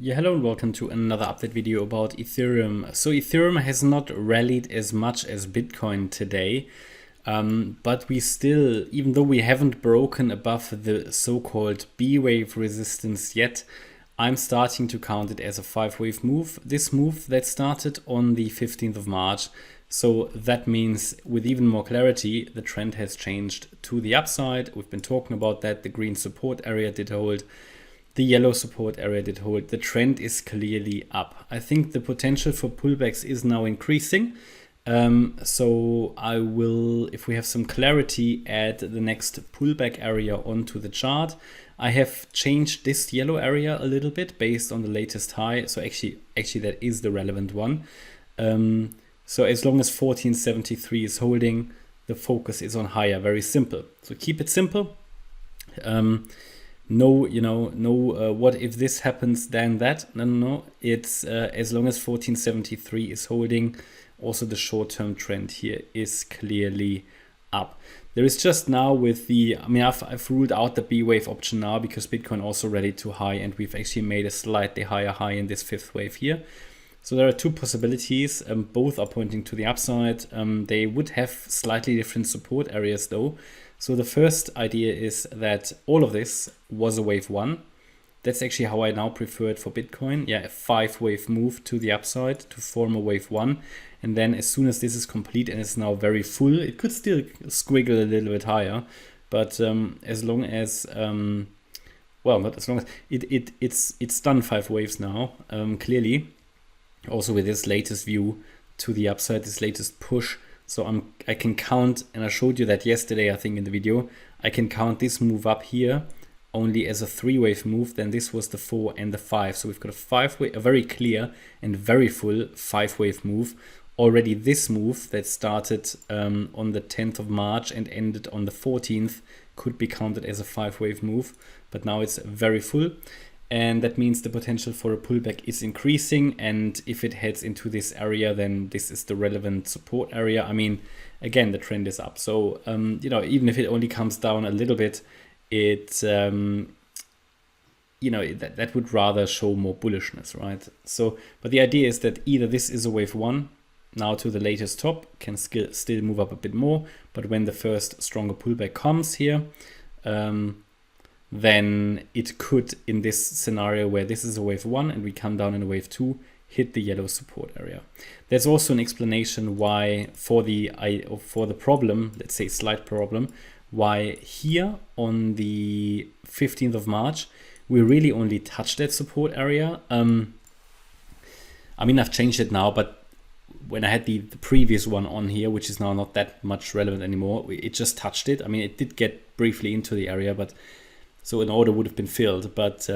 Yeah, hello and welcome to another update video about Ethereum. So Ethereum has not rallied as much as Bitcoin today, but we still, even though we haven't broken above the so-called B wave resistance yet, I'm starting to count it as a 5-wave move. This move that started on the 15th of March. So that means with even more clarity, the trend has changed to the upside. We've been talking about that. The green support area did hold. The yellow support area did hold. The trend is clearly up. I think the potential for pullbacks is now increasing. So I will, if we have some clarity, add the next pullback area onto the chart. I have changed this yellow area a little bit based on the latest high. So actually that is the relevant one. So as long as 1473 is holding, the focus is on higher. Very simple. So keep it simple. No, what if this happens, then that? No. It's as long as 1473 is holding, also the short-term trend here is clearly up. There is just now with the, I've ruled out the B wave option now because Bitcoin also rallied too high and we've actually made a slightly higher high in this fifth wave here. So there are two possibilities. Both are pointing to the upside. They would have slightly different support areas though. So the first idea is that all of this was a wave one. That's actually how I now prefer it for Bitcoin. Yeah, a 5-wave move to the upside to form a wave one. And then as soon as this is complete and it's now very full, it could still squiggle a little bit higher. But as long as, not as long as, it's done 5 waves now, clearly. Also with this latest view to the upside, this latest push. So I can count, and I showed you that yesterday, I think in the video, I can count this move up here only as a 3-wave move. Then this was the 4 and the 5. So we've got a very clear and very full 5-wave move. Already this move that started on the 10th of March and ended on the 14th could be counted as a 5-wave move, but now it's very full. And that means the potential for a pullback is increasing. And if it heads into this area, then this is the relevant support area. Again, the trend is up. So, even if it only comes down a little bit, it, that would rather show more bullishness, right? So, but the idea is that either this is a wave one, now to the latest top, can still move up a bit more. But when the first stronger pullback comes here, then it could, in this scenario where this is a wave one and we come down in a wave two, hit the yellow support area. There's also an explanation why for the problem, let's say slight problem, why here on the 15th of March, we really only touched that support area. I've changed it now, but when I had the previous one on here, which is now not that much relevant anymore, it just touched it. It did get briefly into the area, but so an order would have been filled, but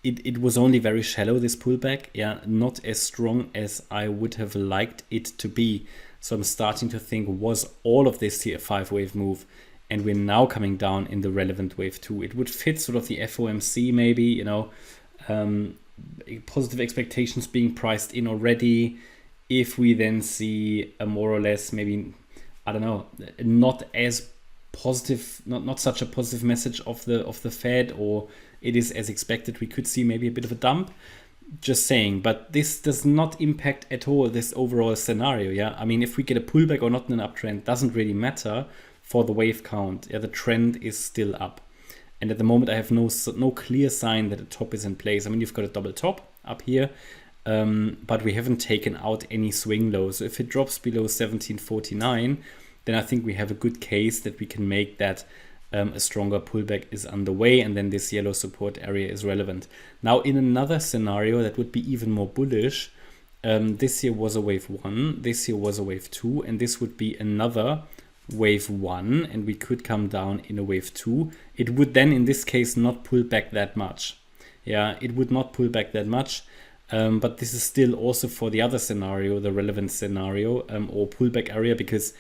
it was only very shallow, this pullback. Yeah, not as strong as I would have liked it to be. So I'm starting to think, was all of this here a 5-wave move? And we're now coming down in the relevant wave 2. It would fit sort of the FOMC maybe, positive expectations being priced in already. If we then see a more or less, maybe, I don't know, not as positive, not such a positive message of the Fed, or it is as expected, we could see maybe a bit of a dump. Just saying, but this does not impact at all this overall scenario. Yeah, if we get a pullback or not in an uptrend doesn't really matter for the wave count. Yeah, the trend is still up, and at the moment I have no clear sign that a top is in place. You've got a double top up here, but we haven't taken out any swing low. So if it drops below 1749, then I think we have a good case that we can make that a stronger pullback is underway, and then this yellow support area is relevant. Now, in another scenario that would be even more bullish, this here was a wave one, this here was a wave two, and this would be another wave one, and we could come down in a wave two. It would then, in this case, not pull back that much. Yeah, it would not pull back that much. But this is still also for the other scenario, the relevant scenario, or pullback area, because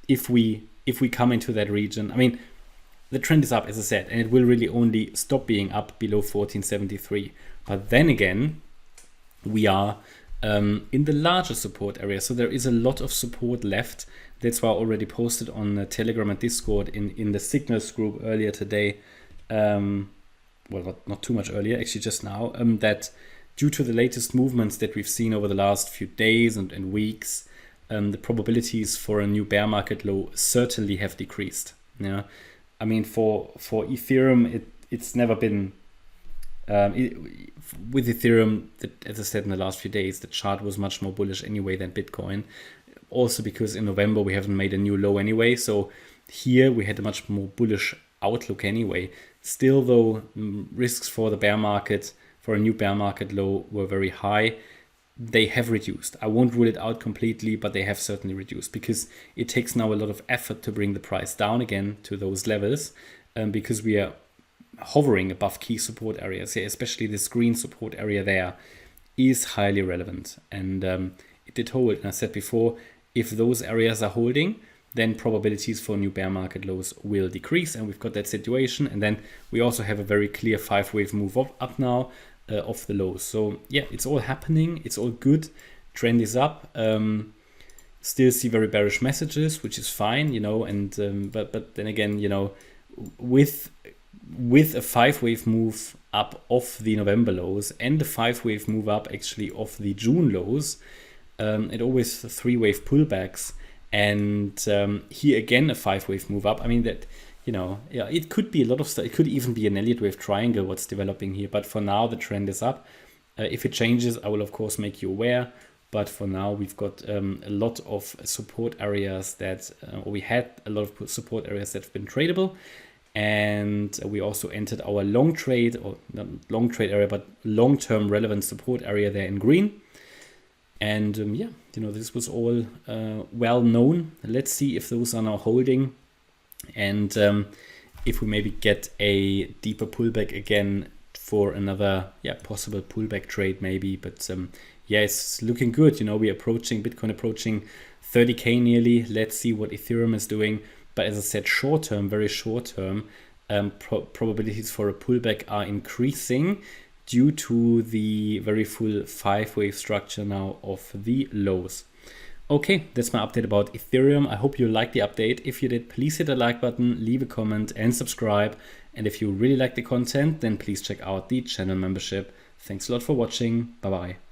if we come into that region, the trend is up, as I said, and it will really only stop being up below 1473. But then again, we are in the larger support area. So there is a lot of support left. That's why I already posted on Telegram and Discord in the Signals group earlier today. Well, not too much earlier, actually just now, that due to the latest movements that we've seen over the last few days and weeks, the probabilities for a new bear market low certainly have decreased. Yeah, I mean, for Ethereum, it's never been with Ethereum, as I said in the last few days, the chart was much more bullish anyway than Bitcoin. Also because in November we haven't made a new low anyway, so here we had a much more bullish outlook anyway. Still though, risks for the bear market, for a new bear market low, were very high. They have reduced. I won't rule it out completely, but they have certainly reduced, because it takes now a lot of effort to bring the price down again to those levels, because we are hovering above key support areas here, especially this green support area there is highly relevant, and it did hold. And I said before, if those areas are holding, then probabilities for new bear market lows will decrease, and we've got that situation. And then we also have a very clear 5-wave move up now of the lows. So yeah, it's all happening, it's all good, trend is up. Still see very bearish messages, which is fine, you know, and but then again, you know, with a 5-wave move up of the November lows and the 5-wave move up actually of the June lows, and always 3-wave pullbacks, and here again a 5-wave move up. I mean, that, you know, yeah, it could be a lot of stuff. It could even be an Elliott Wave triangle what's developing here, but for now the trend is up. If it changes, I will of course make you aware, but for now we've got a lot of support areas that, or we had a lot of support areas that have been tradable. And we also entered our long trade, or not long trade area, but long-term relevant support area there in green. And yeah, you know, this was all well known. Let's see if those are now holding, and if we maybe get a deeper pullback again for another, yeah, possible pullback trade maybe. But yeah, it's looking good. You know, we're approaching Bitcoin, approaching 30K nearly. Let's see what Ethereum is doing. But as I said, short term, very short term, probabilities for a pullback are increasing due to the very full 5-wave structure now of the lows. Okay, that's my update about Ethereum. I hope you liked the update. If you did, please hit the like button, leave a comment and subscribe. And if you really like the content, then please check out the channel membership. Thanks a lot for watching. Bye bye.